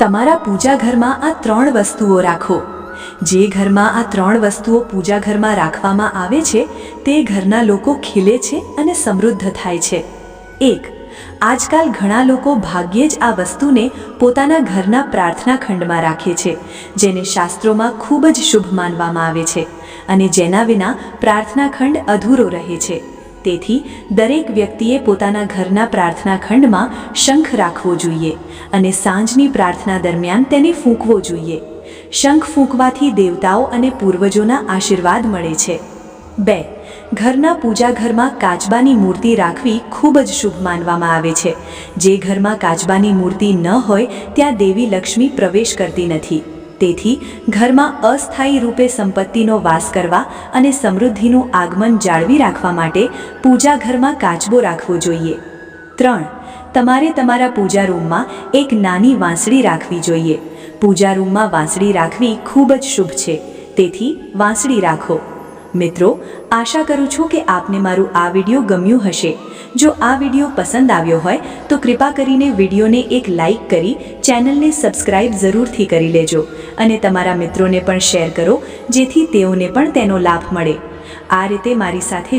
તમારા પૂજા ઘરમાં આ 3 વસ્તુઓ રાખો। જે ઘરમાં આ 3 વસ્તુઓ પૂજા ઘરમાં રાખવામાં આવે છે તે ઘરના લોકો ખીલે છે અને સમૃદ્ધ થાય છે। 1. આજકાલ ઘણા લોકો ભાગ્યે જ આ વસ્તુને પોતાના ઘરના પ્રાર્થના ખંડમાં રાખે છે, જેને શાસ્ત્રોમાં ખૂબ જ શુભ માનવામાં આવે છે અને જેના વિના પ્રાર્થના ખંડ અધૂરો રહે છે। તેથી દરેક વ્યક્તિએ પોતાના ઘરના પ્રાર્થના ખંડમાં શંખ રાખવો જોઈએ અને સાંજની પ્રાર્થના દરમિયાન તેને ફૂંકવો જોઈએ। શંખ ફૂંકવાથી દેવતાઓ અને પૂર્વજોના આશીર્વાદ મળે છે। 2. ઘરના પૂજા ઘરમાં કાચબાની મૂર્તિ રાખવી ખૂબ જ શુભ માનવામાં આવે છે। જે ઘરમાં કાચબાની મૂર્તિ ન હોય ત્યાં દેવી લક્ષ્મી પ્રવેશ કરતી નથી। તેથી ઘરમાં અસ્થાયી રૂપે સંપત્તિનો વાસ કરવા અને સમૃદ્ધિનું આગમન જાળવી રાખવા માટે પૂજા ઘરમાં કાચબો રાખવો જોઈએ। 3. તમારે તમારા પૂજા રૂમમાં એક નાની વાંસળી રાખવી જોઈએ। પૂજા રૂમમાં વાંસળી રાખવી ખૂબ જ શુભ છે, તેથી વાંસળી રાખો। મિત્રો, આશા કરું છું કે આપને મારું આ વિડીયો ગમ્યું હશે। જો આ વિડીયો પસંદ આવ્યો હોય તો કૃપા કરીને વિડીયોને એક લાઈક કરી ચેનલને સબસ્ક્રાઇબ જરૂરથી કરી લેજો અને તમારા મિત્રોને પણ શેર કરો, જેથી તેઓને પણ તેનો લાભ મળે। આ રીતે મારી સાથે